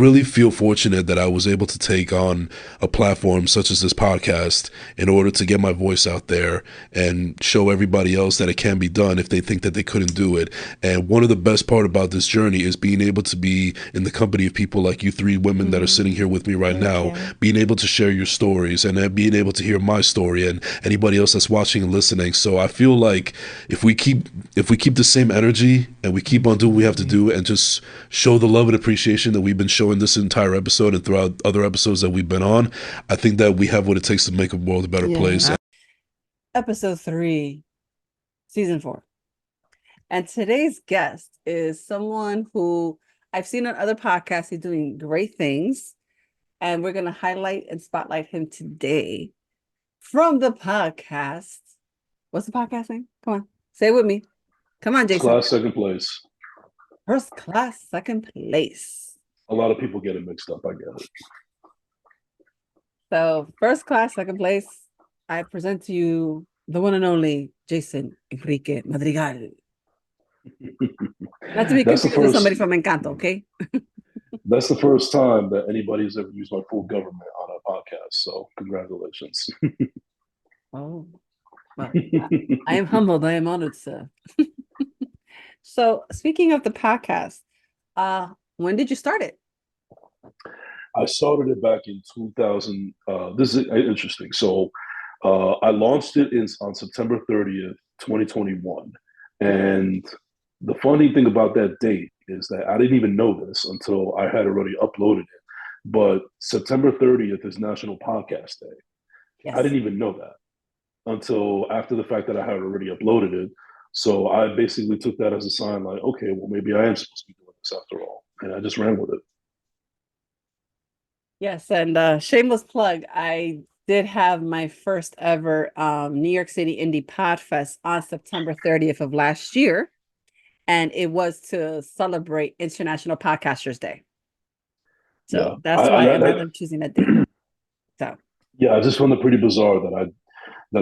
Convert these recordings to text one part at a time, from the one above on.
really feel fortunate that I was able to take on a platform such as this podcast in order to get my voice out there and show everybody else that it can be done if they think that they couldn't do it. And one of the best part about this journey is being able to be in the company of people like you three women that are Mm, sitting here with me right thank now, you. being able to share your stories and then being able to hear my story and anybody else that's watching and listening. So I feel like if we keep if we keep the same energy and we keep on doing what we have to do and just show the love and appreciation that we've been showing this entire episode and throughout other episodes that we've been on, I think that we have what it takes to make a world a better place. Yeah. Episode 3, season 4. And today's guest is someone who I've seen on other podcasts. He's doing great things. And we're going to highlight and spotlight him today from the podcast. What's the podcast name? Come on, say it with me. Come on, Jason. Class second place. First class, second place. A lot of people get it mixed up. I get it. So, first class, second place. I present to you the one and only Jason Enrique Madrigal. Not to be That's the confused with first. somebody from Encanto, okay? That's the first time that anybody's ever used my full government on a podcast. So congratulations. Oh, well, I am humbled. I am honored, sir. So, speaking of the podcast, when did you start it? I started it back in 2000. This is interesting. So I launched it on September 30th, 2021. And the funny thing about that date is that I didn't even know this until I had already uploaded it. But September 30th is National Podcast Day. I Yes. didn't even know that until after the fact that I had already uploaded it. So I basically took that as a sign like, okay, well, maybe I am supposed to be doing this after all. And I just ran with it. Yes, and shameless plug, I did have my first ever New York City Indie Podfest on September 30th of last year, and it was to celebrate International Podcasters Day. Yeah. So that's why I ended up choosing that date. So Yeah, I just found it pretty bizarre that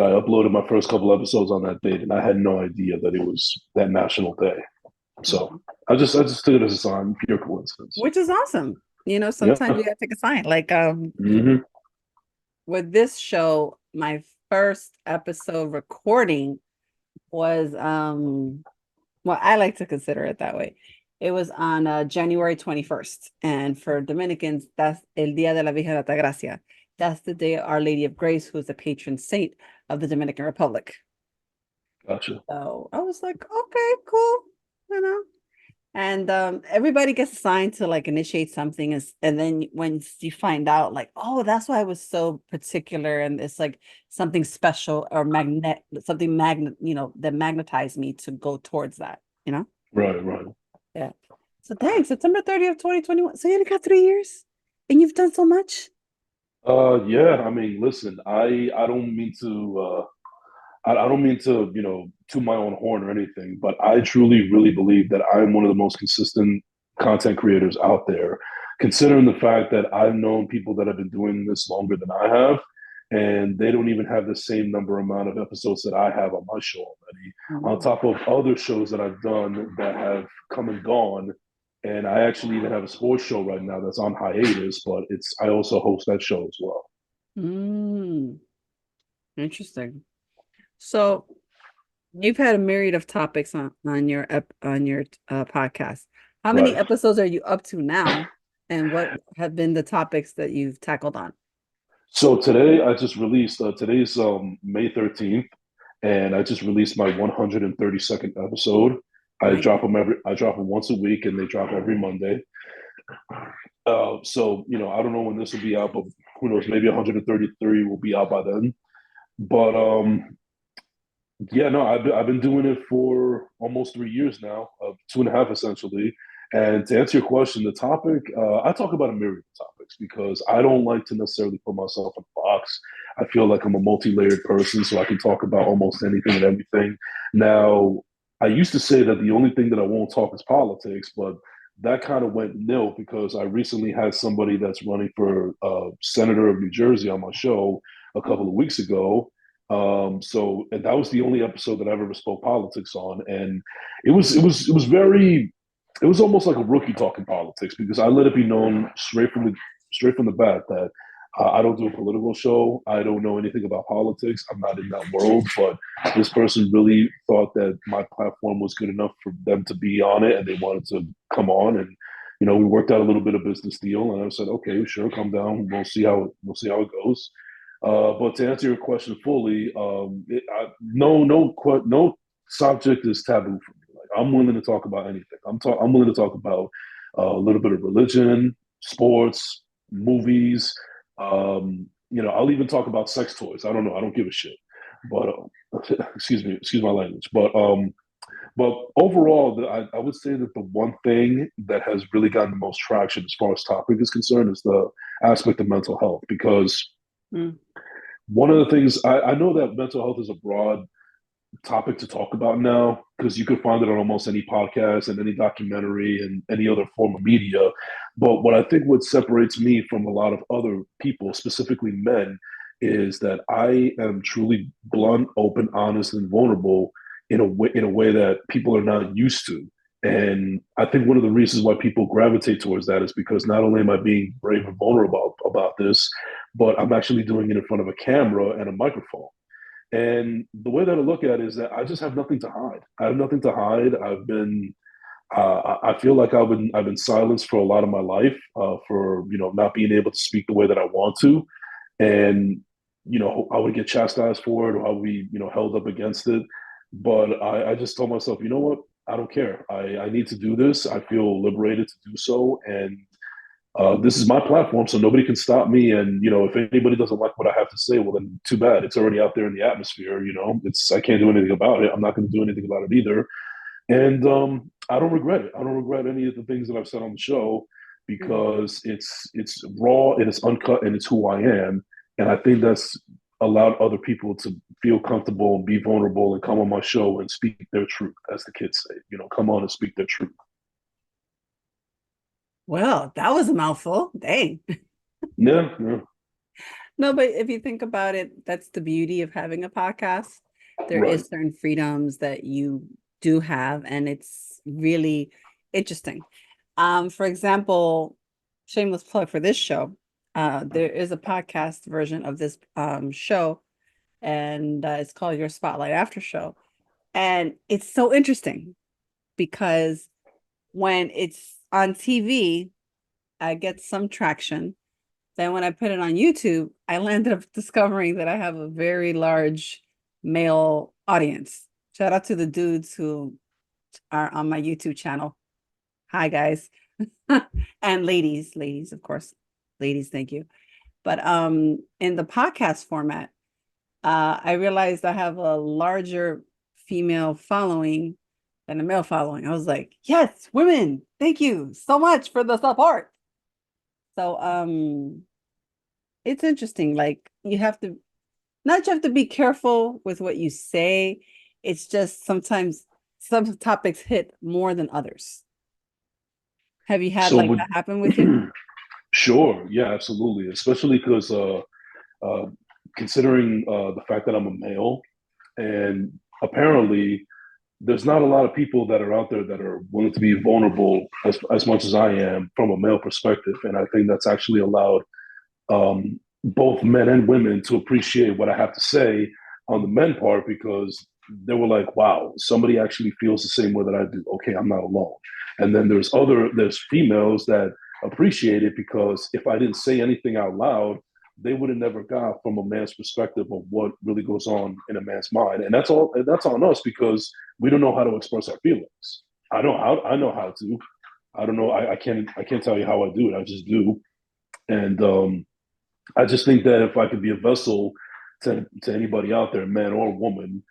I uploaded my first couple episodes on that date and I had no idea that it was that national day. So mhm. I just took it as a sign, pure coincidence. Which is awesome. You know, Yeah. sometimes you gotta take a sign. Like Hmm. with this show, my first episode recording was well, I like to consider it that way. It was on January 21st. And for Dominicans, that's El Día de la Virgen de Altagracia. That's the day of Our Lady of Grace, who's the patron saint of the Dominican Republic. Gotcha. So I was like, okay, cool, you know. And everybody gets assigned to like initiate something, and then when you find out, like, oh, that's why I was so particular, and it's like something special or something magnet, that magnetized me to go towards that, you know? Right, right. Yeah. So thanks, September 30th, 2021. So you only got 3 years and you've done so much. Yeah, I mean, listen, I don't mean to I don't mean to, toot my own horn or anything, but I truly, really believe that I'm one of the most consistent content creators out there, considering the fact that I've known people that have been doing this longer than I have, and they don't even have the same number amount of episodes that I have on my show already, on Mm. top of other shows that I've done that have come and gone. And I actually even have a sports show right now that's on hiatus, but I also host that show as well. Mm, interesting. So you've had a myriad of topics on your podcast. How many Right. episodes are you up to now? And what have been the topics that you've tackled on? So today I just released today's May 13th, and I just released my 132nd episode. Nice. I drop them once a week and they drop every Monday. So I don't know when this will be out, but who knows, maybe 133 will be out by then. But yeah, no, I've been doing it for almost 3 years now, two and a half essentially. And to answer your question, the topic, I talk about a myriad of topics because I don't like to necessarily put myself in a box. I feel like I'm a multi-layered person, so I can talk about almost anything and everything. Now, I used to say that the only thing that I won't talk is politics, but that kind of went nil because I recently had somebody that's running for senator of New Jersey on my show a couple of weeks ago, and that was the only episode that I ever spoke politics on, and it was very. it was almost like a rookie talking politics because I let it be known straight from the bat that I don't do a political show. I don't know anything about politics. I'm not in that world. But this person really thought that my platform was good enough for them to be on it, and they wanted to come on. And we worked out a little bit of business deal, and I said, okay, sure, come down. We'll see how it goes. But to answer your question fully, no subject is taboo for me. Like I'm willing to talk about anything. I'm willing to talk about a little bit of religion, sports, movies. I'll even talk about sex toys. I don't know. I don't give a shit. But excuse my language. But overall, I would say that the one thing that has really gotten the most traction as far as topic is concerned is the aspect of mental health. Because one of the things I know that mental health is a broad topic to talk about now because you could find it on almost any podcast and any documentary and any other form of media. But what separates me from a lot of other people, specifically men, is that I am truly blunt, open, honest, and vulnerable in a way that people are not used to. And I think one of the reasons why people gravitate towards that is because not only am I being brave and vulnerable about this, but I'm actually doing it in front of a camera and a microphone. And the way that I look at it is that I just have nothing to hide. I have nothing to hide. I feel like I've been silenced for a lot of my life for not being able to speak the way that I want to, and I would get chastised for it or I would be held up against it. But I just told myself, you know what? I don't care. I need to do this. I feel liberated to do so, and this is my platform, so nobody can stop me. And if anybody doesn't like what I have to say, well, then too bad. It's already out there in the atmosphere. I can't do anything about it. I'm not going to do anything about it either. And I don't regret it. I don't regret any of the things that I've said on the show because it's raw and it's uncut and it's who I am. And I think that's allowed other people to feel comfortable and be vulnerable and come on my show and speak their truth, as the kids say. Come on and speak their truth. Well, that was a mouthful. Dang. Yeah. No, but if you think about it, that's the beauty of having a podcast. There Right. is certain freedoms that you do have, and it's really interesting. For example, shameless plug for this show. There is a podcast version of this show, and it's called Your Spotlight After Show. And it's so interesting because when it's on TV, I get some traction. Then when I put it on YouTube, I landed up discovering that I have a very large male audience. Shout out to the dudes who are on my YouTube channel. Hi, guys. And ladies, of course. Ladies, thank you. But in the podcast format, I realized I have a larger female following than a male following. I was like, yes, women, thank you so much for the support. So it's interesting. Like you have to be careful with what you say. It's just sometimes some topics hit more than others. Have you had So like that happen with you? sure, yeah, absolutely. Especially because considering the fact that I'm a male, and apparently there's not a lot of people that are out there that are willing to be vulnerable as much as I am from a male perspective, and I think that's actually allowed both men and women to appreciate what I have to say on the men part because they were like, wow, somebody actually feels the same way that I do. Okay, I'm not alone. And then there's females that appreciate it because if I didn't say anything out loud, they would have never got from a man's perspective of what really goes on in a man's mind. And that's on us because we don't know how to express our feelings. I know how to. I don't know. I can't tell you how I do it. I just do. And I just think that if I could be a vessel to anybody out there, man or woman,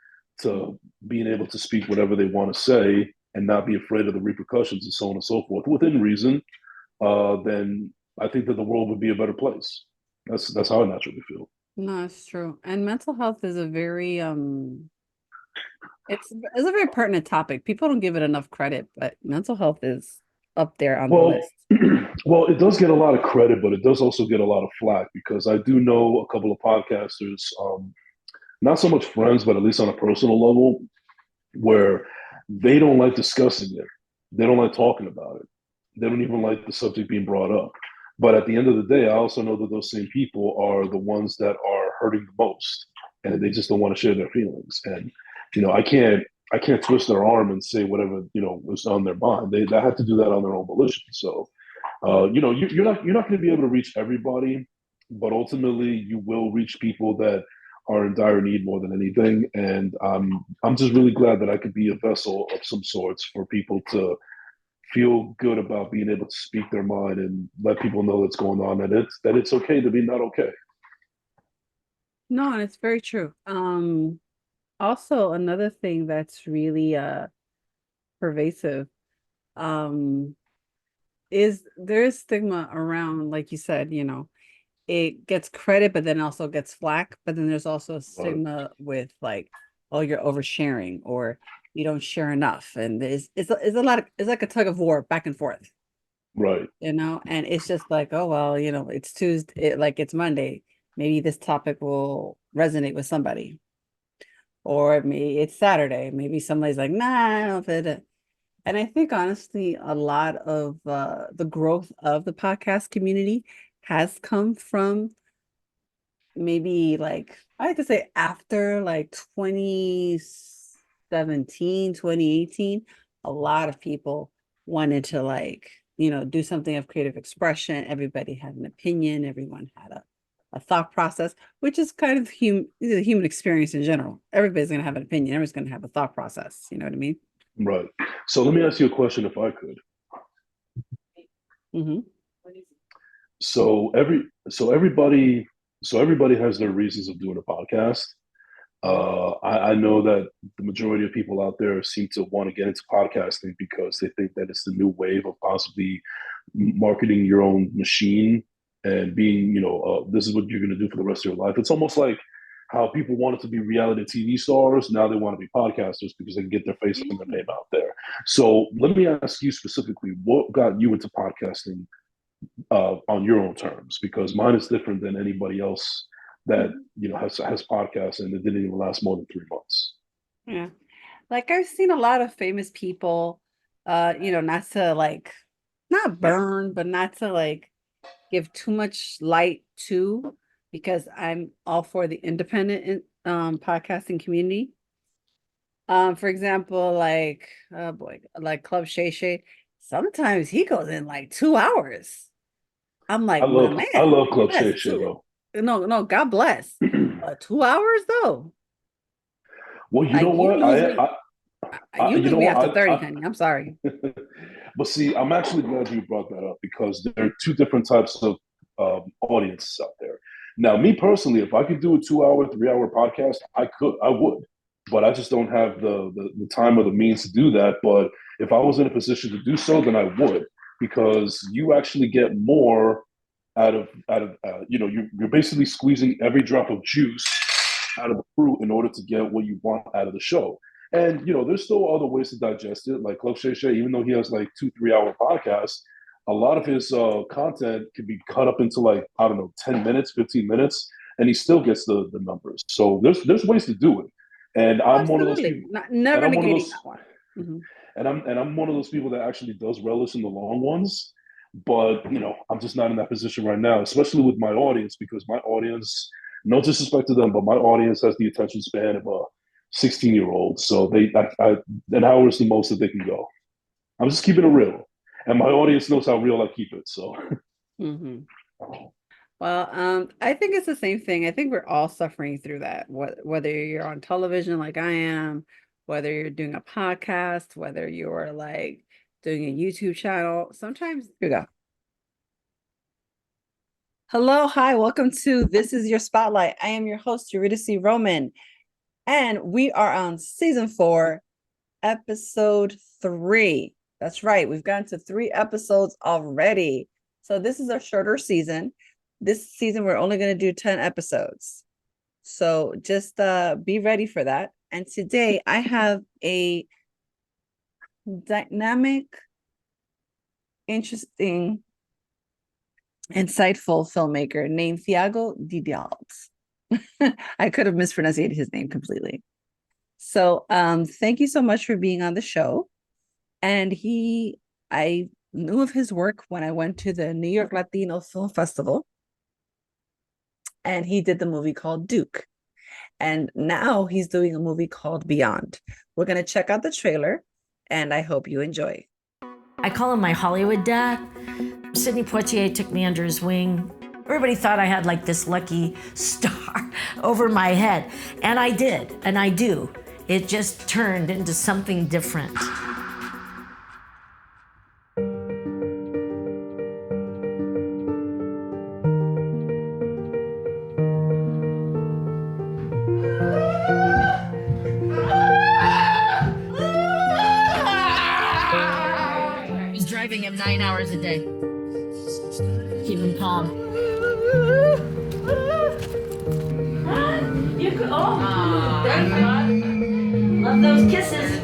to being able to speak whatever they want to say and not be afraid of the repercussions and so on and so forth within reason, then I think that the world would be a better place. That's how I naturally feel. No, it's true. And mental health is a very it's a very pertinent topic. People don't give it enough credit, but mental health is up there on the Well, list. well, it does get a lot of credit, but it does also get a lot of flack because I do know a couple of podcasters, not so much friends, but at least on a personal level, where they don't like discussing it. They don't like talking about it. They don't even like the subject being brought up. But at the end of the day, I also know that those same people are the ones that are hurting the most, and they just don't want to share their feelings. And I can't twist their arm and say whatever was on their mind. They have to do that on their own volition. So you're not going to be able to reach everybody, but ultimately you will reach people that are in dire need more than anything. And I'm just really glad that I could be a vessel of some sorts for people to feel good about being able to speak their mind and let people know what's going on, and it's okay to be not okay. No, and it's very true. Also another thing that's really pervasive um is there's stigma around, like you said, it gets credit, but then also gets flack. But then there's also a Right. stigma with like, oh, you're oversharing or you don't share enough. And it's a lot of, it's like a tug of war back and forth, Right. and it's just like, oh, well, it's Tuesday, like it's Monday. Maybe this topic will resonate with somebody. Or maybe it's Saturday. Maybe somebody's like, nah, I don't fit it. And I think honestly, a lot of the growth of the podcast community has come from maybe like I like to say after like 2017, 2018, a lot of people wanted to like, do something of creative expression. Everybody had an opinion, everyone had a thought process, which is kind of the human experience in general. Everybody's gonna have an opinion, everybody's gonna have a thought process. You know what I mean? Right. So let me ask you a question, if I could. Mm-hmm. So everybody has their reasons of doing a podcast. I know that the majority of people out there seem to want to get into podcasting because they think that it's the new wave of possibly marketing your own machine and being, this is what you're going to do for the rest of your life. It's almost like how people wanted to be reality TV stars. Now they want to be podcasters because they can get their face and their name out there. So let me ask you specifically, what got you into podcasting on your own terms? Because mine is different than anybody else that has podcasts, and it didn't even last more than 3 months. Yeah. Like I've seen a lot of famous people, not to like not burn, but not to like give too much light to, because I'm all for the independent podcasting community. For example, like oh boy, like Club Shay Shay, sometimes he goes in like 2 hours. I'm I like, my love I man, love Club Shay that's Shay two. though. No, no, God bless. 2 hours though. Well, you know Like what? you You lose know me after what? 30, honey. I'm sorry. But see, I'm actually glad you brought that up because there are two different types of audiences out there. Now, me personally, if I could do a 2 hour, 3 hour podcast, I would. But I just don't have the time or the means to do that. But if I was in a position to do so, then I would, because you actually get more out of you're basically squeezing every drop of juice out of the fruit in order to get what you want out of the show. And there's still other ways to digest it. Like Club Shay Shay, even though he has like 2 3 hour podcasts, a lot of his content can be cut up into like, I don't know, 10 minutes, 15 minutes, and he still gets the numbers. So there's ways to do it. And I'm one of those Absolutely. people. Not And never I'm one of negating those. that one. Mhm. And I'm one of those people that actually does relish in the long ones. But I'm just not in that position right now, especially with my audience, because my audience, no disrespect to them, but my audience has the attention span of a 16-year-old. So an hour is the most that they can go. I'm just keeping it real, and my audience knows how real I keep it. So Mhm. Well, I think it's the same thing. I think we're all suffering through that. Whether you're on television like I am, whether you're doing a podcast, whether you're like doing a YouTube channel, sometimes here we go. Hello, hi, welcome to This Is Your Spotlight. I am your host, Eurydice Roman, and we are on season 4, episode 3. That's right, we've gotten to 3 episodes already. So this is a shorter season. This season, we're only going to do 10 episodes. So just be ready for that. And today I have a dynamic, interesting, insightful filmmaker named Thiago Dadalt. I could have mispronounced his name completely. So thank you so much for being on the show. And I knew of his work when I went to the New York Latino Film Festival, and he did the movie called Duke. And now he's doing a movie called Beyond. We're going to check out the trailer, and I hope you enjoy. I call him my Hollywood dad. Sidney Poitier took me under his wing. Everybody thought I had like this lucky star over my head. And I did, and I do. It just turned into something different. He's driving him 9 hours a day. Keep him calm. You could, love those kisses.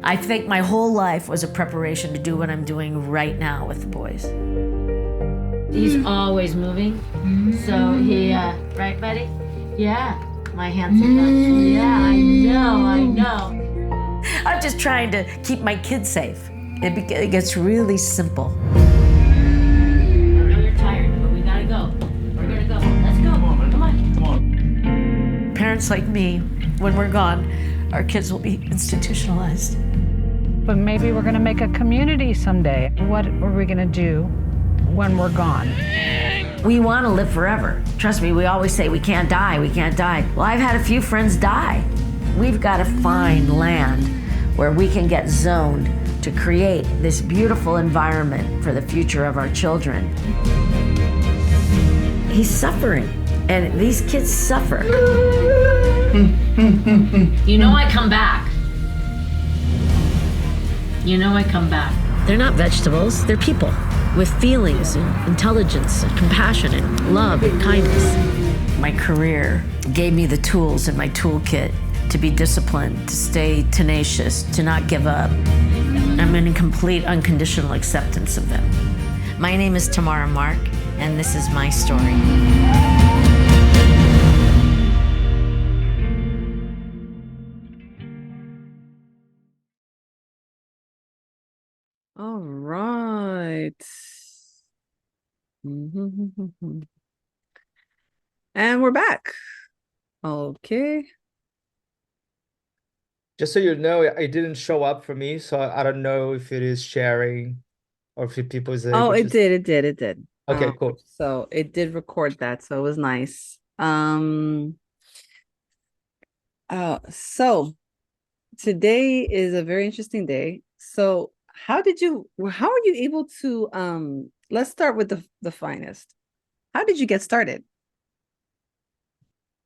I think my whole life was a preparation to do what I'm doing right now with the boys. He's always moving. So he, right, buddy? Yeah, my handsome buddy. Yeah, I know. I'm just trying to keep my kids safe. It gets really simple. I know you're tired, but we gotta go. We're gonna go. Let's go. Come on. Parents like me, when we're gone, our kids will be institutionalized. But maybe we're going to make a community someday. What are we going to do when we're gone? We want to live forever. Trust me, we always say we can't die, we can't die. Well, I've had a few friends die. We've got to find land where we can get zoned to create this beautiful environment for the future of our children. He's suffering, and these kids suffer. You know I come back. You know I come back. They're not vegetables, they're people with feelings and intelligence and compassion and love and kindness. My career gave me the tools in my toolkit to be disciplined, to stay tenacious, to not give up. I'm in complete unconditional acceptance of them. My name is Tamara Mark, and this is my story. All right. And we're back. Okay. Just so you know, it didn't show up for me, so I don't know if it is sharing or if people is Oh, able it to. did. Okay, cool. So it did record that, so it was nice. So today is a very interesting day. So how are you able to let's start with the finest. How did you get started?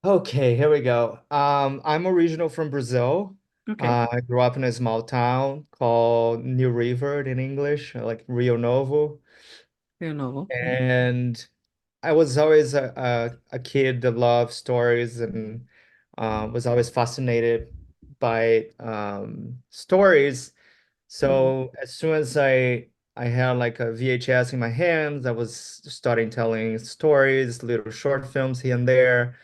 Okay, here we go. I'm original from Brazil. Okay. I grew up in a small town called New River in English, like Rio Novo. Your novel. And I was always a kid that loved stories and was always fascinated by stories. So as soon as I had like a VHS in my hands, I was starting telling stories, little short films here and there.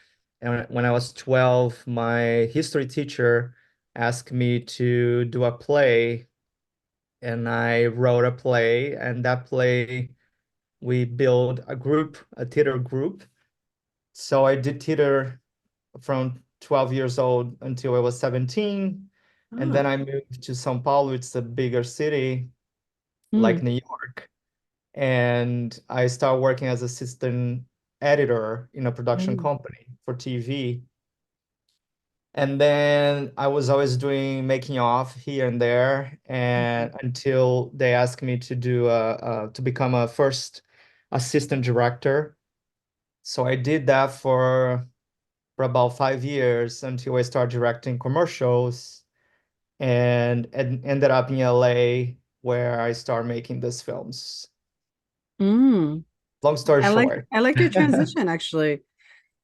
And when I was 12, my history teacher asked me to do a play, and I wrote a play, and that play we built a theater group. So I did theater from 12 years old until I was 17. And then I moved to São Paulo. It's a bigger city like New York. And I started working as assistant editor in a production company for TV. And then I was always doing making off here and there, and until they asked me to do to become a first assistant director. So I did that for about 5 years until I started directing commercials, and ended up in LA where I started making these films. Long story short. I like your transition actually.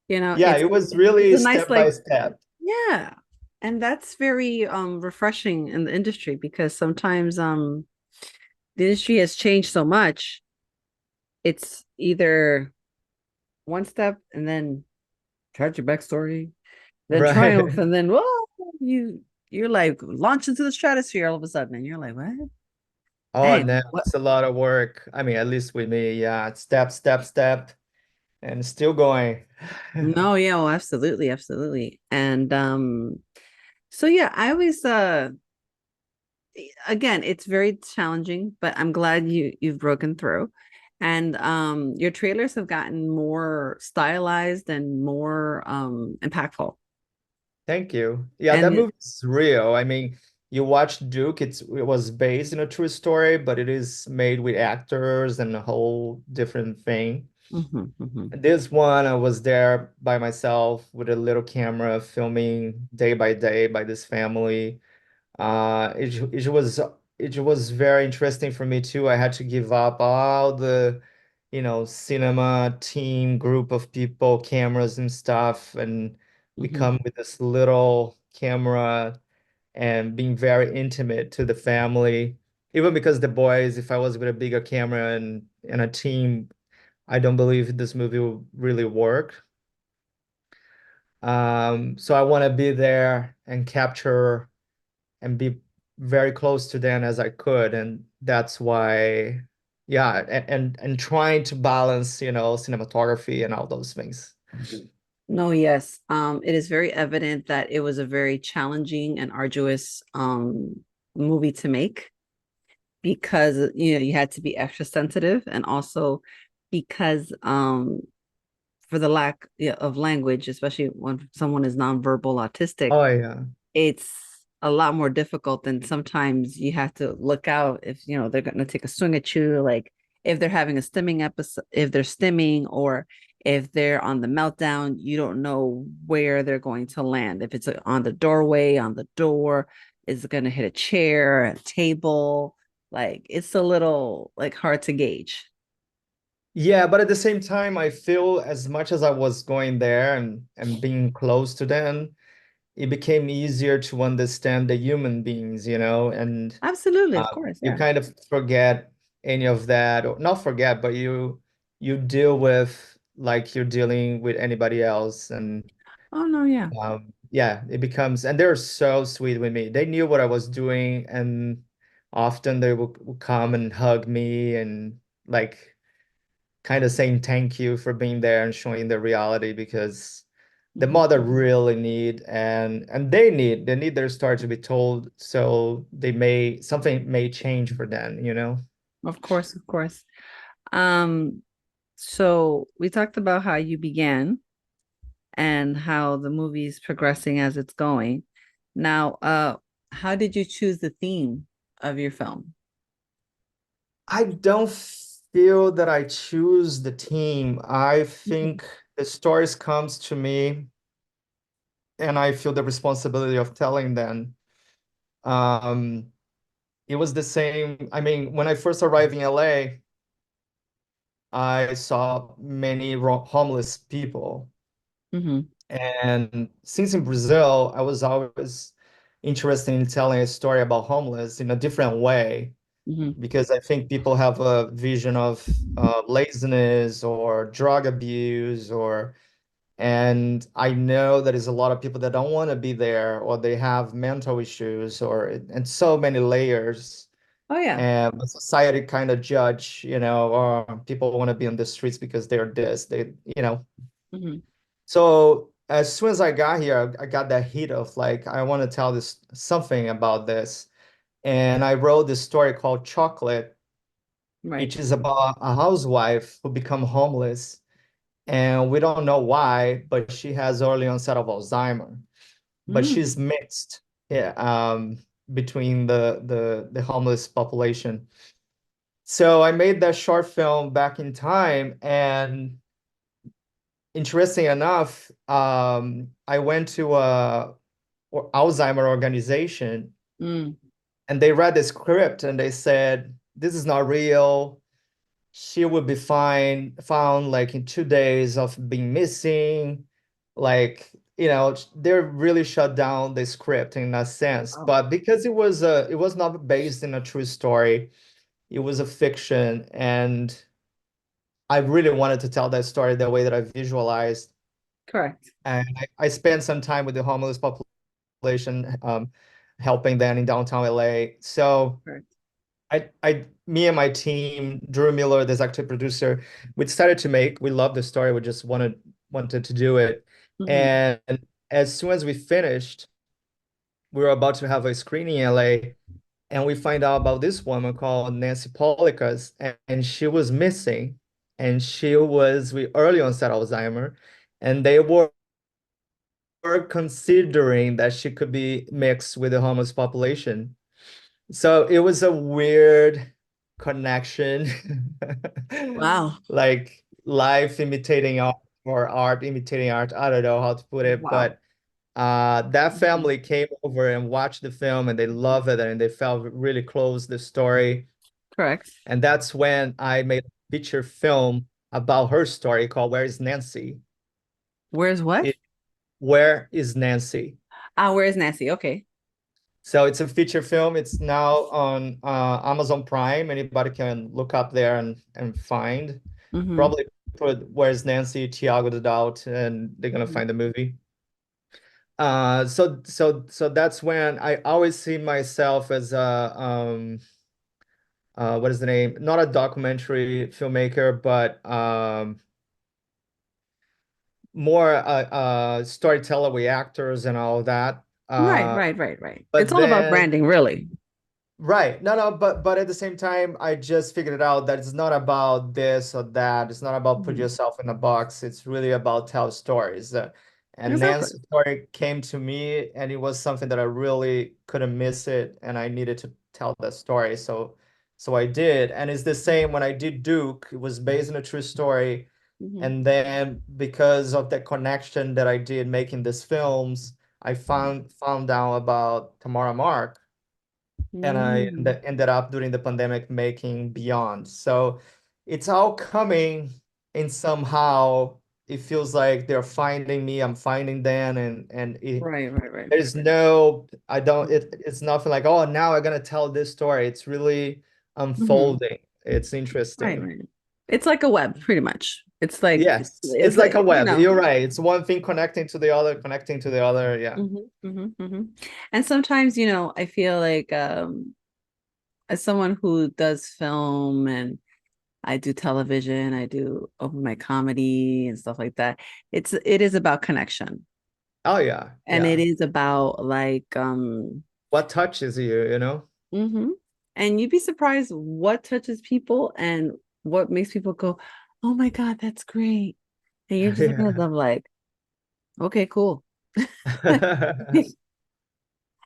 Yeah, it was really it's a nice, step by step. Yeah. And that's very refreshing in the industry, because sometimes the industry has changed so much. It's either one step and then tragic backstory, then Right. triumph, and then whoa, you you're like launch into the stratosphere all of a sudden, and you're like, what? Oh, Dang, no, what? it's a lot of work. I mean, at least with me, yeah, step, step, step, and still going. No, yeah, well, absolutely, absolutely. And so yeah, I always again, it's very challenging, but I'm glad you've broken through. And your trailers have gotten more stylized and more impactful. Thank you. Yeah, that And movie is real. I mean, you watch Duke, it was based in a true story, but it is made with actors and a whole different thing. mhm, mhm, This one, I was there by myself with a little camera filming day by day by this family. It was very interesting for me too. I had to give up all the, cinema team group of people, cameras and stuff, and we mhm. come with this little camera and being very intimate to the family. Even because the boys, if I was with a bigger camera and a team, I don't believe this movie will really work. So I want to be there and capture and be very close to them as I could. And that's why, yeah, and trying to balance, cinematography and all those things. No, yes. It is very evident that it was a very challenging and arduous movie to make because you had to be extra sensitive, and also because for the lack, yeah, of language, especially when someone is nonverbal autistic, Oh yeah. it's a lot more difficult. Than sometimes you have to look out if they're going to take a swing at you, like if they're having a stimming episode, if they're stimming, or if they're on the meltdown, you don't know where they're going to land. If it's on the doorway, on the door, is it going to hit a chair, a table? Like it's a little like hard to gauge. Yeah, but at the same time, I feel as much as I was going there and being close to them, it became easier to understand the human beings, and Absolutely, of course, you yeah. kind of forget any of that, or not forget, but you deal with like you're dealing with anybody else, and Oh no, yeah. yeah, it becomes, and they're so sweet with me. They knew what I was doing, and often they would come and hug me and like kind of saying thank you for being there and showing the reality because the Mhm. mother really need and they need their story to be told so something may change for them. Of course, of course. Um, so we talked about how you began and how the movie is progressing as it's going. Now, how did you choose the theme of your film? I don't feel that I choose the team. I Mhm. think the stories comes to me and I feel the responsibility of telling them. Um, it was the same. I mean, when I first arrived in LA, I saw many homeless people. Mhm, And since in Brazil, I was always interested in telling a story about homeless in a different way mhm. because I think people have a vision of laziness or drug abuse and I know that there's a lot of people that don't want to be there or they have mental issues and so many layers. Oh yeah. And but society kind of judge, or people want to be on the streets because they're this, they. Mhm, So as soon as I got here, I got that hit of like, I want to tell this something about this. And I wrote this story called Chocolate, right. which is about a housewife who become homeless. And we don't know why, but she has early onset of Alzheimer. But Mm, she's mixed, yeah, between the homeless population. So I made that short film back in time, and interesting enough, I went to a Alzheimer organization mm. and they read the script and they said, this is not real. She would be found like in 2 days of being missing. Like, they really shut down the script in that sense. Oh, But because it was not based in a true story, it was a fiction. And I really wanted to tell that story the way that I visualized. correct. And I spent some time with the homeless population. helping them in downtown LA. So Correct. me and my team, Drew Miller, the executive producer, we decided to make. We loved the story. We just wanted to do it. Mhm. And as soon as we finished, we were about to have a screening in LA, and we find out about this woman called Nancy Polikas, and she was missing, and she was with early onset Alzheimer, and they were considering that she could be mixed with the homeless population. So it was a weird connection, Wow. like life imitating art or art imitating art. I don't know how to put it, Wow. but that Mhm. family came over and watched the film and they loved it and they felt really close to the story. Correct. And that's when I made a feature film about her story called Where is Nancy? Where's what? Where is Nancy? Where's Nancy? Okay. So it's a feature film. It's now on Amazon Prime. Anybody can look up there and find. Mm-hmm. Probably put Where's Nancy, Thiago Dadalt, and they're gonna find the movie. So that's when I always see myself as a what is the name? Not a documentary filmmaker, but more storyteller with actors and all that. Right. It's But all about then branding, really. right. No, but at the same time, I just figured it out that it's not about this or that. It's not about put Mhm. yourself in a box. It's really about tell stories. And Exactly. Nancy's story came to me, and it was something that I really couldn't miss it, and I needed to tell that story. So I did. And it's the same when I did Duke. It was based on a true story. Mhm. And then because of the connection that I did making these films, I found out about Tamara Mark, and I Mm. ended up during the pandemic making Beyond. So it's all coming in somehow. It feels like they're finding me, I'm finding them, and Right. there's no, I don't, it's nothing like, oh, now I'm gonna tell this story. It's really Mhm. unfolding. It's interesting. Right. It's like a web, pretty much. It's like Yes, it's it's like like, a you web. know. You're right. It's one thing connecting to the other, connecting to the other. Yeah. And sometimes, I feel like as someone who does film and I do television, I do open mic comedy and stuff like that. It is about connection. Oh yeah. And it Yeah. is about like What touches you, you know? mhm. And you'd be surprised what touches people and what makes people go, "Oh my God, that's great." And you're just looking at Yeah. them like, "Okay, cool."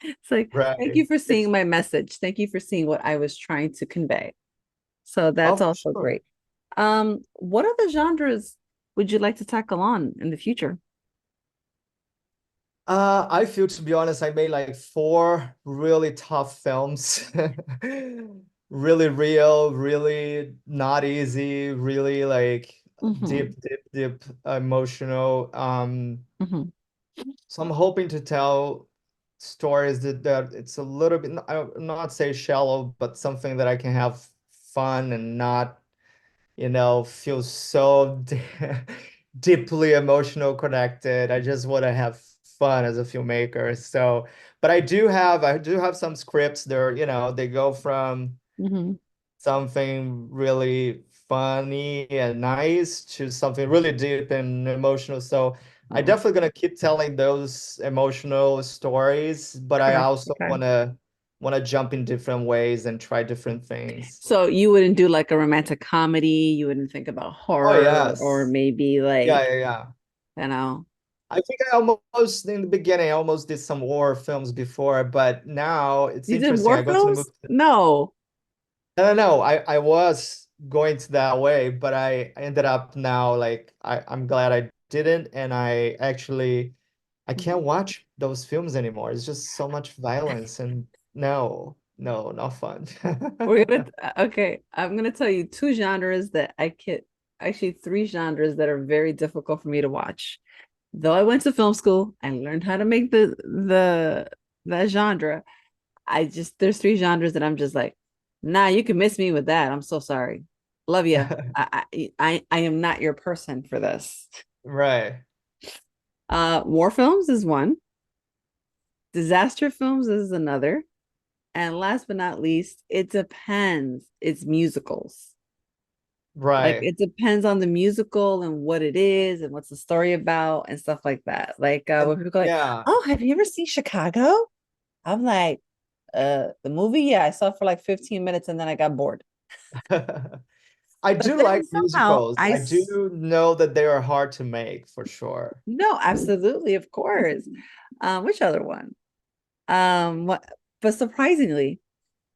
It's like, thank Right. you for seeing my message. Thank you for seeing what I was trying to convey. So Oh, that's for also sure. great. What other genres would you like to tackle on in the future? I feel, to be honest, I made like four really tough films. Really real, really not easy, really like Hmm. deep emotional. Hmm. So I'm hoping to tell stories that it's a little bit, I'm not say shallow, but something that I can have fun and not, feel so deeply emotional connected. I just want to have fun as a filmmaker. So, but I do have some scripts there, they go from Hmm. something really funny and nice to something really deep and emotional. So I Oh, definitely gonna keep telling those emotional stories, but I correct. also Okay. wanna jump in different ways and try different things. So you wouldn't do like a romantic comedy, you wouldn't think about Oh horror or yes. maybe Yeah, like, yeah, yeah. you know, I think I almost in the beginning I almost did some war films before, but now it's you did interesting. war I go to the movie. films? No. No, no, no. I was going to that way, but I ended up now like I'm glad I didn't, and I can't Mhm. watch those films anymore. It's just so much violence and no, no, not fun. Okay, I'm gonna tell you two genres that I can actually three genres that are very difficult for me to watch. Though I went to film school and learned how to make the that genre, there's three genres that I'm just like, nah, you can miss me with that. I'm so sorry. Love you. I am not your person for this. Right. War films is one. Disaster films is another. And last but not least, it depends. It's musicals. Like Right. it depends on the musical and what it is and what's the story about and stuff like that. Like when people go like, Yeah. "Oh, have you ever seen Chicago?" I'm like, the movie, yeah, I saw it for like 15 minutes and then I got bored. I But do then like somehow musicals. I do know that they are hard to make for sure. no, absolutely, of course. Which other one? What, but surprisingly,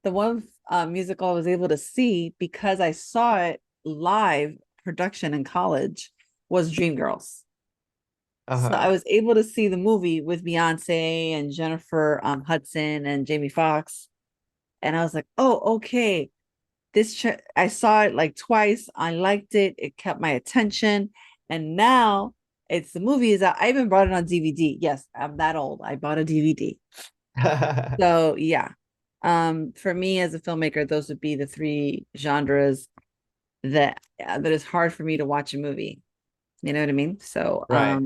the one musical I was able to see because I saw it live production in college was Dreamgirls. So I Uh-huh. was able to see the movie with Beyonce and Jennifer Hudson and Jamie Foxx. And I was like, oh, okay. I saw it like twice. I liked it. It kept my attention. And now it's the movie is out. I even brought it on DVD. Yes, I'm that old. I bought a DVD. So yeah. For me as a filmmaker, those would be the three genres that is hard for me to watch a movie. You know what I mean? So Right.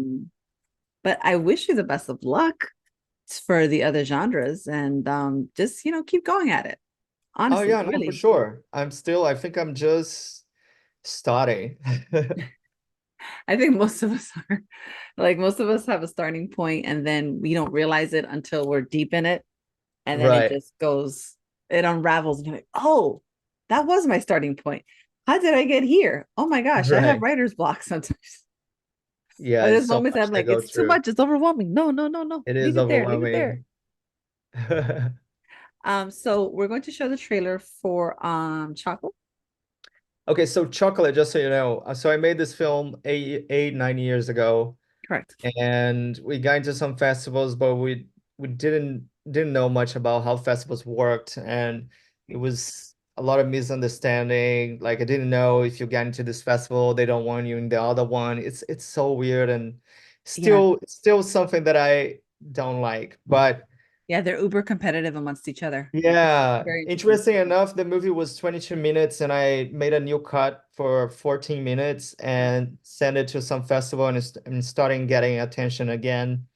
but I wish you the best of luck for the other genres and just keep going at it. Oh Honestly, yeah, no, for really. sure. I think I'm just starting. I think most of us are like most of us have a starting point and then we don't realize it until we're deep in it. And then it Right. just goes, it unravels and you're like, oh, that was my starting point. How did I get here? Oh my gosh, I have Right. writer's block sometimes. Yeah, There's it's so moments much I'm to like, go it's too through. much, it's overwhelming. No, no, no, no. It is Leave it there, leave it there. overwhelming. So we're going to show the trailer for Chocolate. Okay, so Chocolate, just so you know, so I made this film 9 years ago, Correct. and we got into some festivals, but we didn't know much about how festivals worked, and it was a lot of misunderstanding. Like I didn't know if you get into this festival, they don't want you in the other one. It's so weird and Yeah. still something that I don't like. But Yeah, they're uber competitive amongst each other. yeah, Very interesting. interesting enough, the movie was 22 minutes and I made a new cut for 14 minutes and sent it to some festival and and starting getting attention again.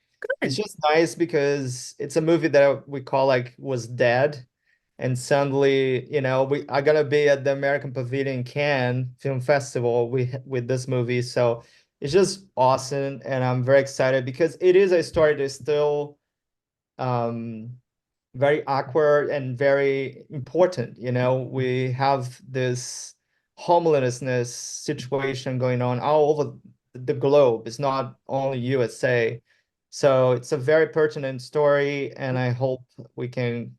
It's Good. just nice because it's a movie that we call like was dead. And suddenly, we are gonna be at the American Pavilion Cannes Film Festival with this movie. So it's just awesome and I'm very excited because it is a story that's still um very awkward and very important. We have this homelessness situation going on all over the globe. It's not only USA. So it's a very pertinent story, and I hope we can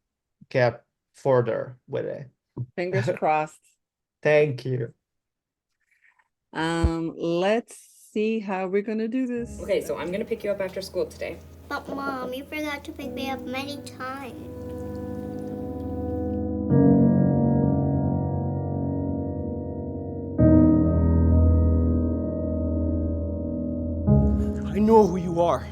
get further with it. Fingers crossed. Thank you. Let's see how we're gonna do this. Okay, so I'm gonna pick you up after school today. But Mom, you forgot to pick me up many times. I know who you are.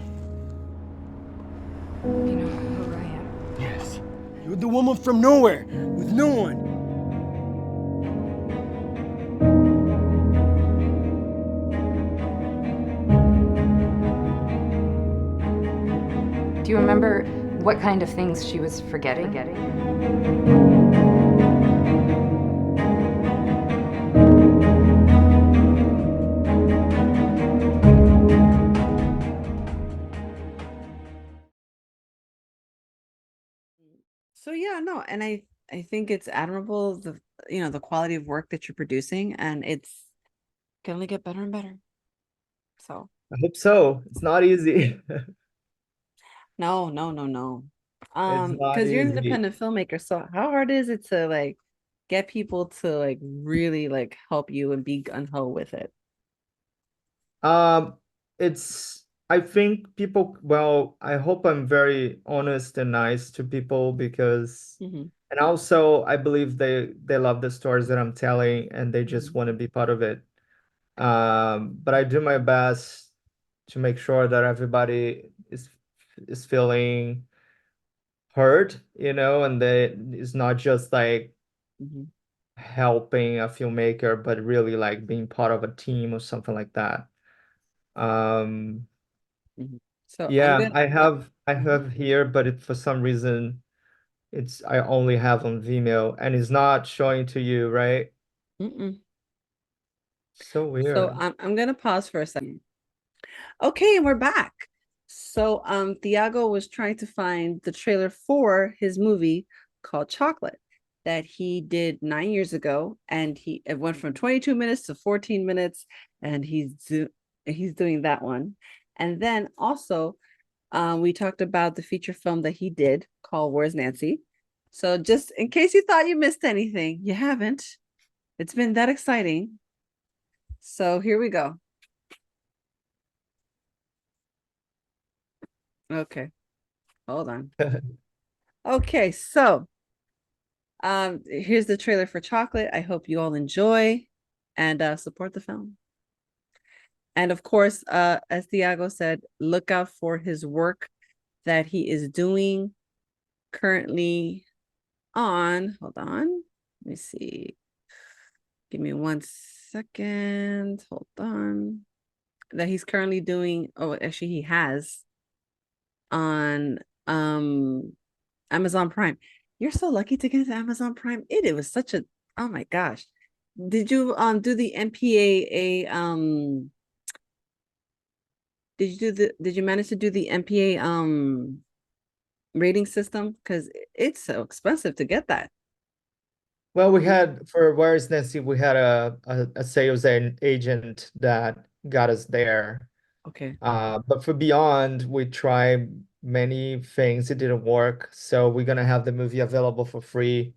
You know who I am. Yes. You're the woman from nowhere, with no one. Do you remember what kind of things she was forgetting? So yeah, no, and I think it's admirable the quality of work that you're producing, and it's gonna only get better and better. So I hope so. It's not easy. no, no, no, no. It's not Because you're an easy. independent filmmaker, so how hard is it to like get people to like really like help you and be gung-ho with it? Um, I think people, well, I hope I'm very honest and nice to people because, Mhm. and also I believe they love the stories that I'm telling and they just Mhm. want to be part of it. But I do my best to make sure that everybody is feeling heard, and that it's not just like Mhm. helping a filmmaker, but really like being part of a team or something like that. Um, Mhm. So I'm Yeah, gonna. I have here, but for some reason I only have on Vimeo and it's not showing to you, right? Mm-mm. So So weird. I'm gonna pause for a second. Okay, and we're back. So Thiago was trying to find the trailer for his movie called Chocolate that he did 9 years ago, and it went from 22 minutes to 14 minutes, and he's doing that one. And then also we talked about the feature film that he did called Where's Nancy. So just in case you thought you missed anything, you haven't. It's been that exciting. So here we go. Okay, hold on. Okay, so here's the trailer for Chocolate. I hope you all enjoy and support the film. And of course, as Thiago said, look out for his work that he is doing currently on. Hold on. Let me see. Give me 1 second. Hold on. That he's currently doing. Oh, actually, he has on Amazon Prime. You're so lucky to get into Amazon Prime. It was such a, oh my gosh. Did you do the MPAA did you manage to do the MPA rating system? Because it's so expensive to get that. Well, we had for Where's Nancy, we had a sales agent that got us there. Okay. But for Beyond, we tried many things. It didn't work. So we're gonna have the movie available for free,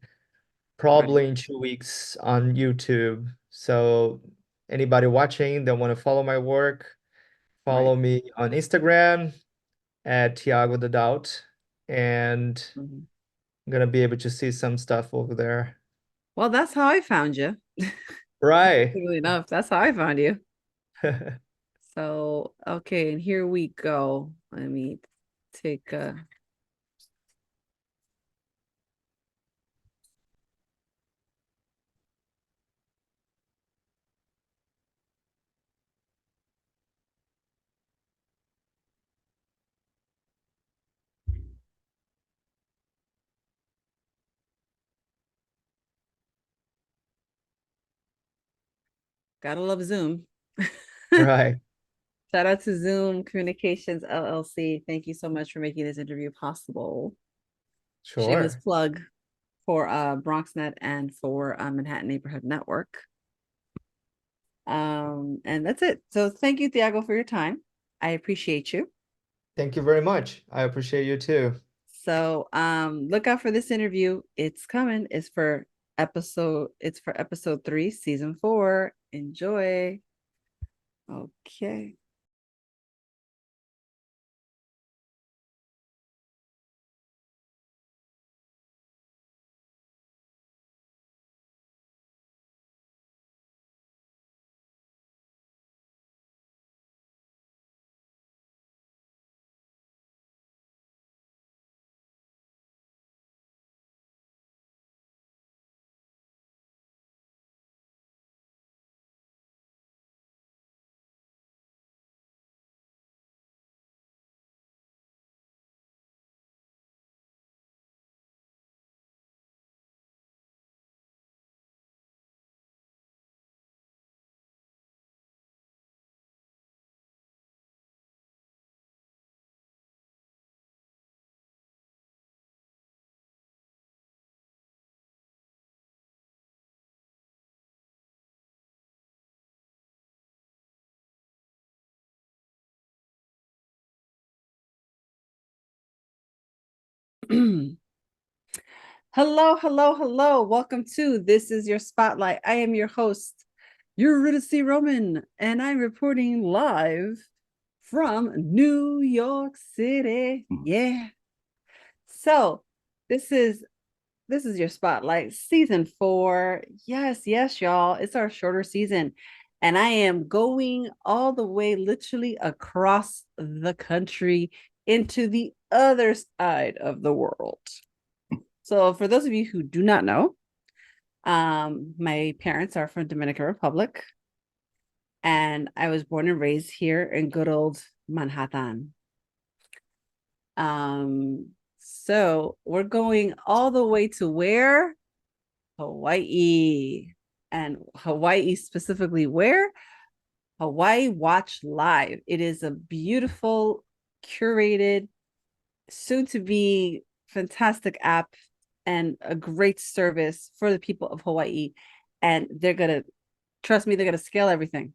probably in 2 weeks on YouTube. So anybody watching that want to follow my work, follow me on Instagram at Thiago Dadalt, and Mhm. I'm gonna be able to see some stuff over there. Well, that's how I found you. Right. Interestingly enough, that's how I found you. So, okay, and here we go. Let me take a gotta love Zoom. Right. Shout out to Zoom Communications LLC. Thank you so much for making this interview possible. Shameless Sure. plug for BronxNet and for Manhattan Neighborhood Network. And that's it. So thank you, Thiago, for your time. I appreciate you. Thank you very much. I appreciate you too. So look out for this interview. It's coming. It's for episode 3, season 4. Enjoy. Okay. Hello, hello, hello. Welcome to This Is Your Spotlight. I am your host, Eurydice Roman, and I'm reporting live from New York City. Yeah. So this is your spotlight, season 4. Yes, yes, y'all. It's our shorter season. And I am going all the way literally across the country into the other side of the world. So for those of you who do not know, my parents are from Dominican Republic, and I was born and raised here in good old Manhattan. So we're going all the way to where? Hawaii. And Hawaii specifically where? Hawaii Watch Live. It is a beautiful, curated, soon to be fantastic app and a great service for the people of Hawaii. And they're going to, trust me, they're going to scale everything.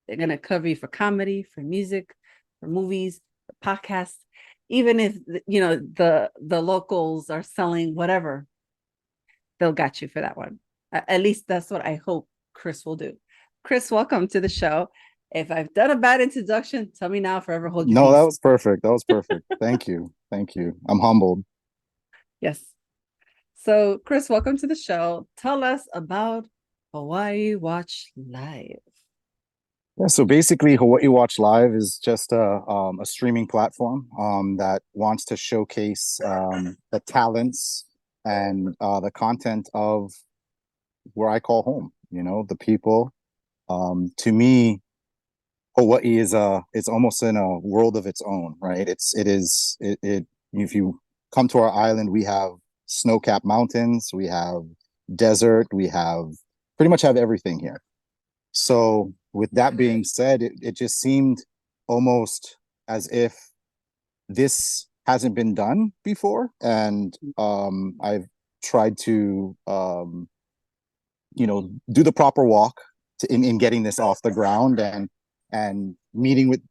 They're going to cover you for comedy, for music, for movies, for podcasts. Even if, you know, the locals are selling whatever, they'll got you for that one. At least that's what I hope Chris will do. Chris, welcome to the show. If I've done a bad introduction, tell me now, forever hold your No, peace. that was perfect. That was perfect. Thank you. Thank you. I'm humbled. Yes. So, Chris, welcome to the show. Tell us about Hawaii Watch Live. Yeah, so basically, Hawaii Watch Live is just a streaming platform that wants to showcase the talents and the content of where I call home. You know, the people. To me, Hawaii is it's almost in a world of its own, right? If you come to our island, we have snow-capped mountains, we have desert, we have pretty much have everything here. So with that being said, it just seemed almost as if this hasn't been done before. And I've tried to do the proper walk in getting this off the ground and meeting with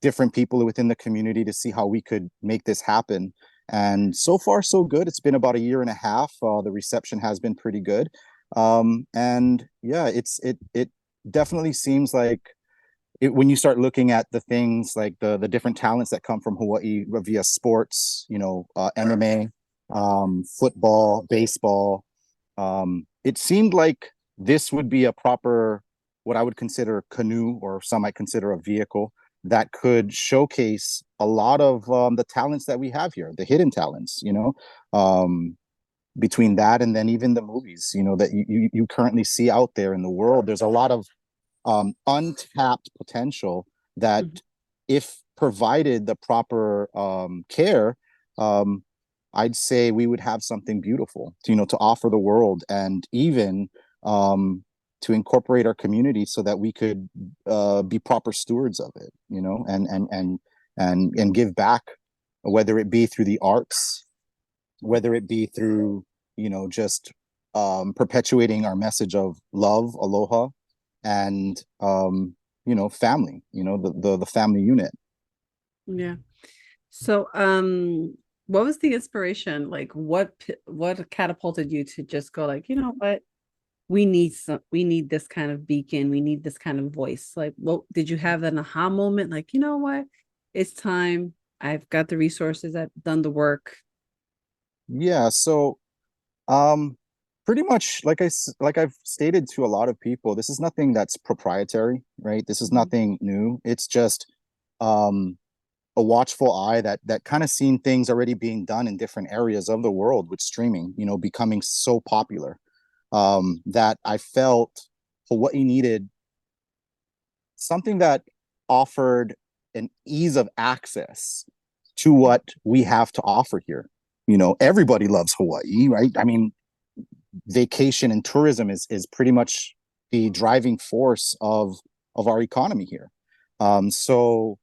different people within the community to see how we could make this happen. And so far, so good. It's been about a year and a half. The reception has been pretty good. And yeah, it definitely seems like when you start looking at the things like the different talents that come from Hawaii via sports, MMA, football, baseball, it seemed like this would be a proper, what I would consider canoe, or some might consider a vehicle that could showcase a lot of the talents that we have here, the hidden talents, between that and then even the movies, that you currently see out there in the world. There's a lot of untapped potential that, if provided the proper care, I'd say we would have something beautiful to offer the world, and even to incorporate our community so that we could be proper stewards of it, and give back, whether it be through the arts, whether it be through, just perpetuating our message of love, aloha, and family, the family unit. Yeah. So, what was the inspiration? Like, what catapulted you to just go like, you know what? We need this kind of beacon. We need this kind of voice. Like, well, did you have an aha moment? Like, you know what? It's time. I've got the resources. I've done the work. Yeah. So, pretty much like I've stated to a lot of people, this is nothing that's proprietary, right? This is nothing new. It's just a watchful eye that kind of seen things already being done in different areas of the world with streaming, becoming so popular, that I felt Hawaii needed something that offered an ease of access to what we have to offer here. Everybody loves Hawaii, right? I mean, vacation and tourism is pretty much the driving force of our economy here. So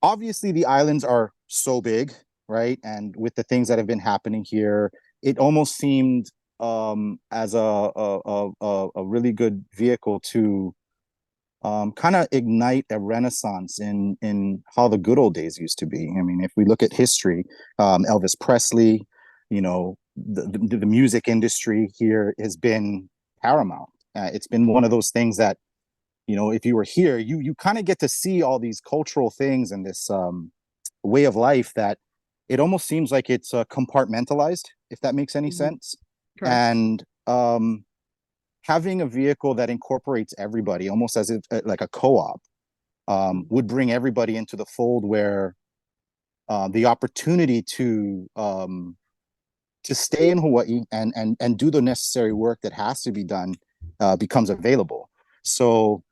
obviously the islands are so big, right? And with the things that have been happening here, it almost seemed as a really good vehicle to kind of ignite a renaissance in how the good old days used to be. I mean, if we look at history, Elvis Presley, the music industry here has been paramount. It's been one of those things that, if you were here, you kind of get to see all these cultural things and this way of life that it almost seems like it's compartmentalized, if that makes any sense. Correct. And having a vehicle that incorporates everybody, almost as if like a co-op, would bring everybody into the fold, where the opportunity to stay in Hawaii and do the necessary work that has to be done becomes available. So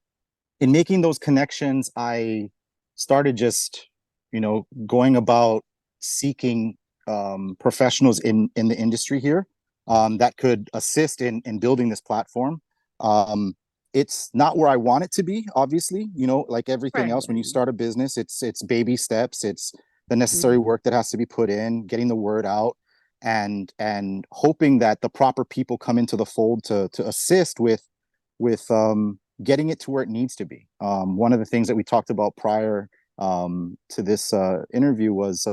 in making those connections, I started just, going about seeking professionals in the industry here that could assist in building this platform. It's not where I want it to be, obviously. You know, like everything Right. else, when you start a business, it's baby steps. It's the necessary work that has to be put in, getting the word out, and hoping that the proper people come into the fold to assist with getting it to where it needs to be. One of the things that we talked about prior to this interview was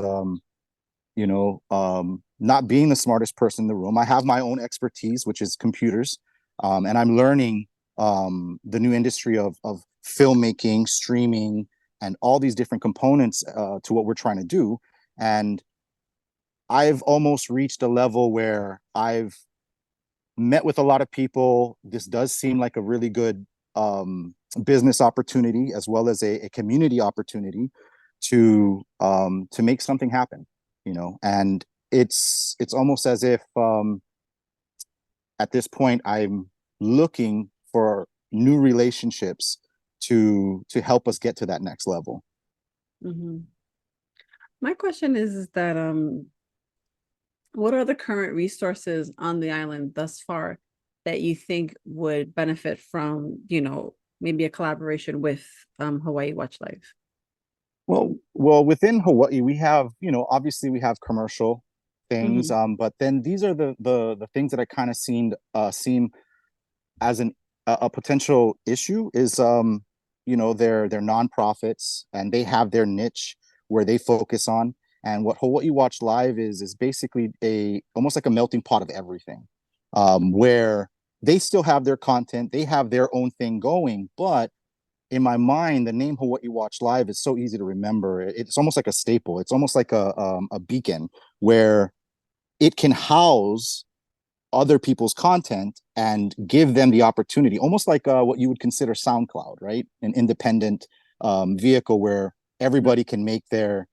not being the smartest person in the room. I have my own expertise, which is computers, and I'm learning the new industry of filmmaking, streaming, and all these different components to what we're trying to do. And I've almost reached a level where I've met with a lot of people. This does seem like a really good business opportunity, as well as a community opportunity to make something happen, you know. And it's almost as if at this point I'm looking for new relationships to help us get to that next level. Mm-hmm. My question is that what are the current resources on the island thus far that you think would benefit from, you know, maybe a collaboration with Hawaii Watch Live? Well, within Hawaii, we have, you know, obviously we have commercial things, but then these are the things that I kind of seem as a potential issue is, you know, they're nonprofits and they have their niche where they focus on. And what Hawaii Watch Live is basically almost like a melting pot of everything, where they still have their content, they have their own thing going, but in my mind, the name Hawaii Watch Live is so easy to remember. It's almost like a staple. It's almost like a beacon where it can house other people's content and give them the opportunity, almost like what you would consider SoundCloud, right? An independent vehicle where everybody can make their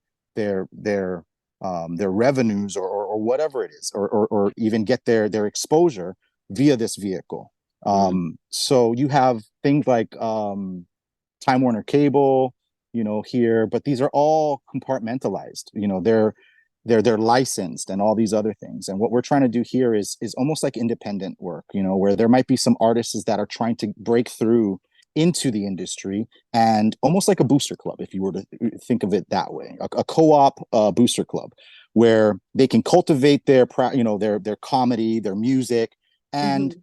revenues or whatever it is, or even get their exposure via this vehicle. So you have things like Time Warner Cable, you know, here, but these are all compartmentalized. You know, they're licensed and all these other things. And what we're trying to do here is almost like independent work, you know, where there might be some artists that are trying to break through into the industry, and almost like a booster club, if you were to think of it that way, a co-op booster club, where they can cultivate their comedy, their music, and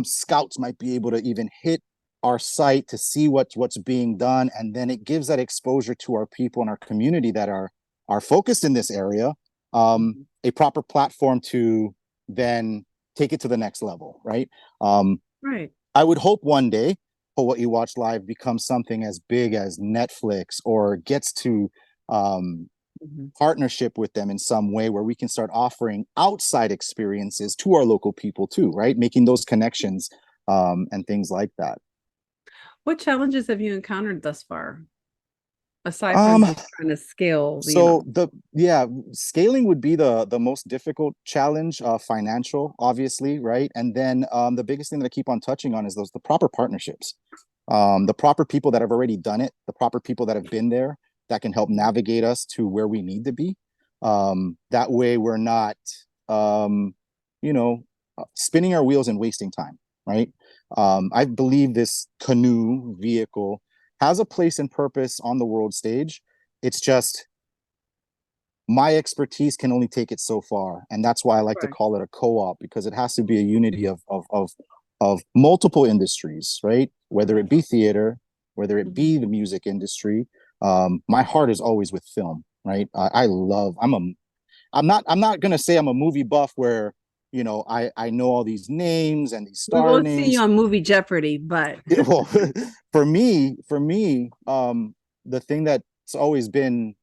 scouts might be able to even hit our site to see what's being done, and then it gives that exposure to our people in our community that are focused in this area, a proper platform to then take it to the next level, right? Right. I would hope one day Hawaii Watch Live becomes something as big as Netflix, or gets to partnership with them in some way where we can start offering outside experiences to our local people too, right? Making those connections and things like that. What challenges have you encountered thus far, aside from just trying to scale? Scaling would be the most difficult challenge, financial, obviously, right? And then the biggest thing that I keep on touching on is the proper partnerships, the proper people that have already done it, the proper people that have been there that can help navigate us to where we need to be. That way we're not, spinning our wheels and wasting time, right? I believe this canoe vehicle has a place and purpose on the world stage. It's just my expertise can only take it so far, and that's why I like to call it a co-op, because it has to be a unity of multiple industries, right? Whether it be theater, whether it be the music industry. My heart is always with film, right? I'm not gonna say I'm a movie buff where, you know, I know all these names and these star names. We won't names. see you on Movie Jeopardy, but Well, for me, the thing that's always been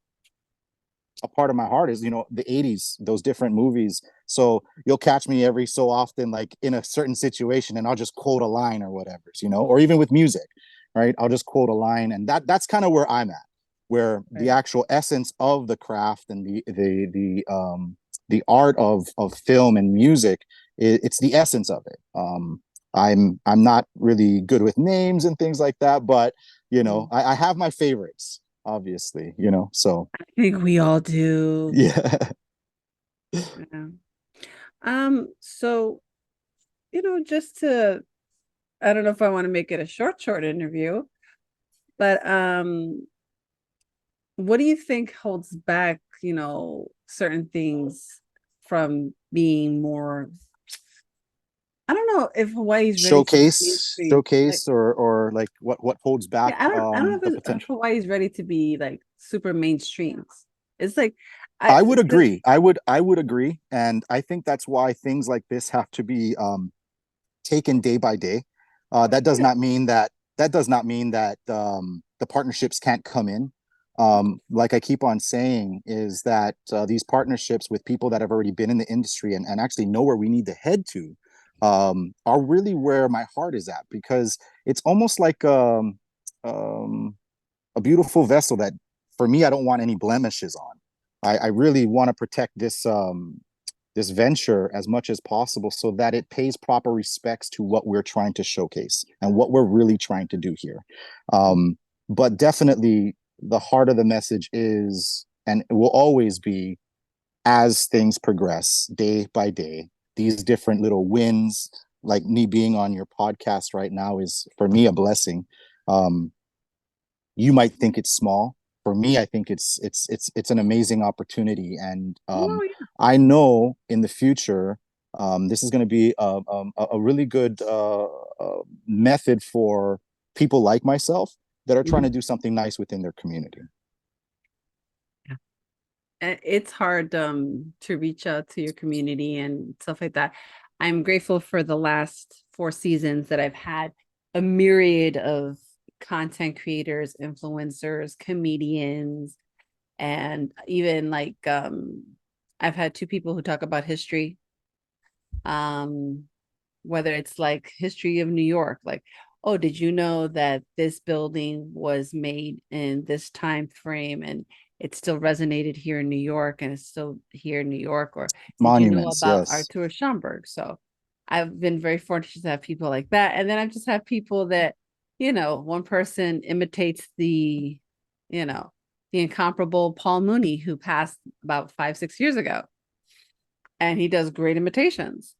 a part of my heart is, you know, the 80s, those different movies. So you'll catch me every so often, like in a certain situation, and I'll just quote a line or whatever, you know, or even with music, right? I'll just quote a line, and that's kind of where I'm at, where the actual essence of the craft and the art of film and music, it's the essence of it. I'm not really good with names and things like that, but you know, I have my favorites. obviously, so I think we all do. yeah. Yeah. So, just to, I don't know if I want to make it a short interview, but what do you think holds back, certain things from being more, I don't know if Hawaii's ready to be mainstream. Like, Or like what holds back yeah, I don't know the if potential. Hawaii's ready to be like super mainstream. It's like I would agree. I would agree, and I think that's why things like this have to be taken day by day. That does not mean that the partnerships can't come in. Like I keep on saying, is that these partnerships with people that have already been in the industry and actually know where we need to head to are really where my heart is at, because it's almost like a beautiful vessel that, for me, I don't want any blemishes on. I really want to protect this venture as much as possible so that it pays proper respects to what we're trying to showcase and what we're really trying to do here. But definitely the heart of the message is, and it will always be, as things progress day by day, these different little wins, like me being on your podcast right now, is for me a blessing. You might think it's small. For me, I think it's an amazing opportunity, and I know in the future this is going to be a really good method for people like myself that are trying to do something nice within their community. It's hard to reach out to your community and stuff like that. I'm grateful for the last 4 seasons that I've had a myriad of content creators, influencers, comedians, and even like I've had 2 people who talk about history. Whether it's like history of New York, like, oh, did you know that this building was made in this time frame and it still resonated here in New York and it's still here in New York? Or did you know Monuments, about yes. Artur Schomburg? So I've been very fortunate to have people like that. And then I've just had people that, one person imitates the incomparable Paul Mooney, who passed about 5-6 years ago. And he does great imitations.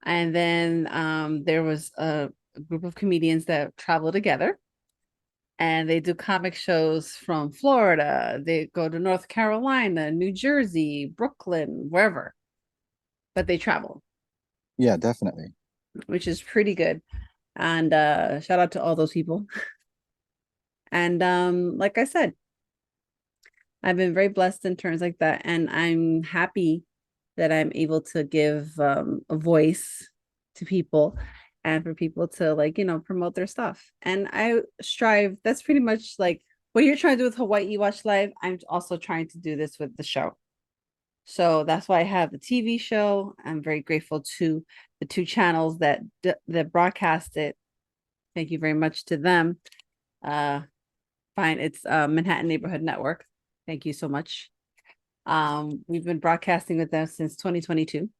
And then there was a group of comedians that travel together and they do comic shows from Florida. They go to North Carolina, New Jersey, Brooklyn, wherever, but they travel. Yeah, definitely. Which is pretty good. And shout out to all those people. And like I said, I've been very blessed in terms like that. And I'm happy that I'm able to give a voice to people and for people to promote their stuff. And I strive, that's pretty much like what you're trying to do with Hawaii Watch Live. I'm also trying to do this with the show. So that's why I have the TV show. I'm very grateful to the 2 channels that broadcast it. Thank you very much to them. It's Manhattan Neighborhood Network. Thank you so much. We've been broadcasting with them since 2022.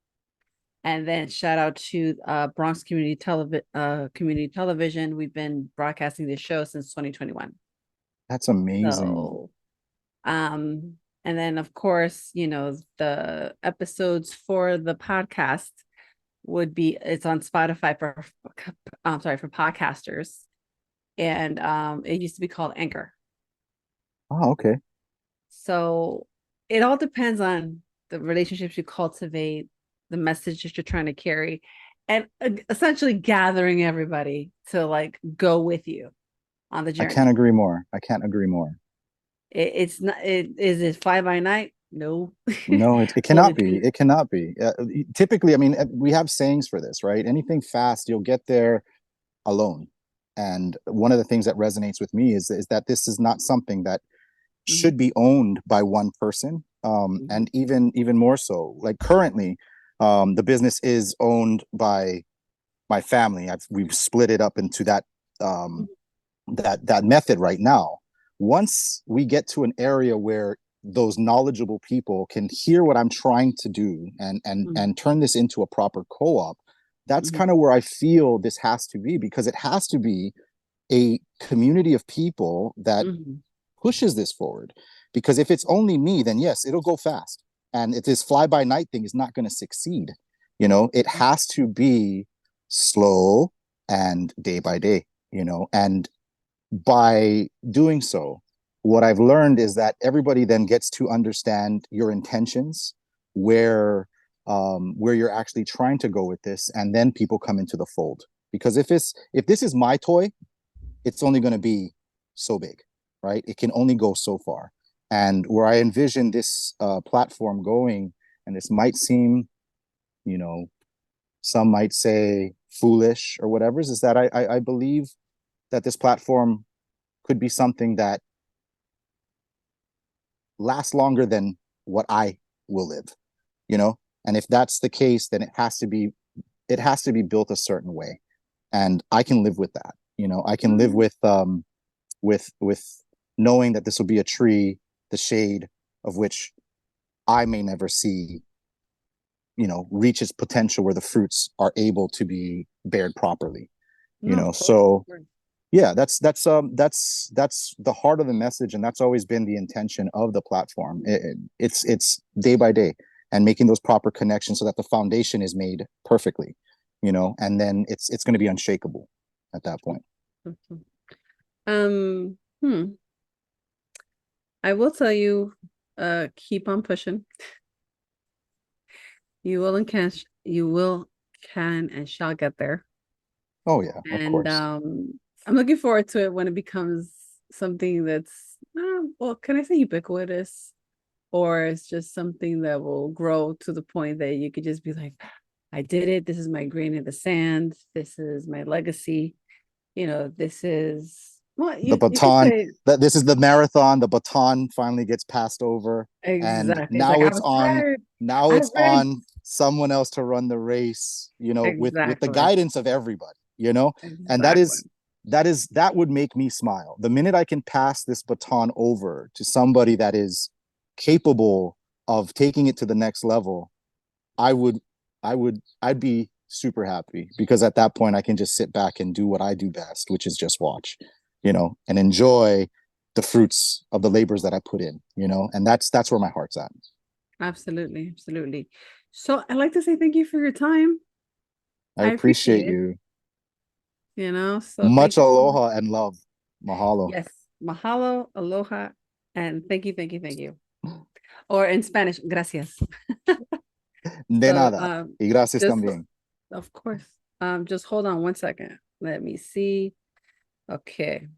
And then shout out to Bronx Community Television. We've been broadcasting this show since 2021. That's amazing. So, and then of course, the episodes for the podcast it's on Spotify for podcasters. And it used to be called Anchor. Oh, okay. So it all depends on the relationships you cultivate, the message that you're trying to carry, and essentially gathering everybody to go with you on the journey. I can't agree more. It's not. Is it fly by night? No. No, it cannot be. It cannot be. Typically, I mean, we have sayings for this, right? Anything fast, you'll get there alone. And one of the things that resonates with me is that this is not something that should be owned by one person. And even more so, like currently, the business is owned by my family. We've split it up into that method right now. Once we get to an area where those knowledgeable people can hear what I'm trying to do and turn this into a proper co-op, that's kind of where I feel this has to be, because it has to be a community of people that pushes this forward. Because if it's only me, then yes, it'll go fast. And if this fly by night thing is not going to succeed, you know, it has to be slow and day by day, you know. And by doing so, what I've learned is that everybody then gets to understand your intentions, where you're actually trying to go with this, and then people come into the fold. Because if this is my toy, it's only going to be so big, right? It can only go so far. And where I envision this platform going, and this might seem, you know, some might say foolish or whatever, is that I believe that this platform could be something that lasts longer than what I will live, you know. And if that's the case, then it has to be built a certain way, and I can live with that. You know, I can live with knowing that this will be a tree, the shade of which I may never see, you know, reach its potential where the fruits are able to be bared properly. You know, so yeah, that's the heart of the message, and that's always been the intention of the platform. It's day by day, and making those proper connections so that the foundation is made perfectly, you know, and then it's going to be unshakable at that point. I will tell you, keep on pushing. You will and can and shall get there. Oh yeah, of course. I'm looking forward to it when it becomes something that's, well, can I say ubiquitous? Or it's just something that will grow to the point that you could just be like, I did it. This is my grain in the sand. This is my legacy. You know, this is the baton. That this is the marathon. The baton finally gets passed over, exactly. And now it's on. Now it's on someone else to run the race. You know, with the guidance of everybody. You know, and that would make me smile. The minute I can pass this baton over to somebody that is capable of taking it to the next level, I'd be super happy, because at that point I can just sit back and do what I do best, which is just watch, you know, and enjoy the fruits of the labors that I put in, you know, and that's where my heart's at. Absolutely. So I'd like to say thank you for your time. I appreciate you. You know, so much aloha and love. Mahalo. Yes, mahalo, aloha, and thank you. Or in Spanish, gracias. De nada. Y gracias también. Of course. Just hold on one second. Let me see. Okay.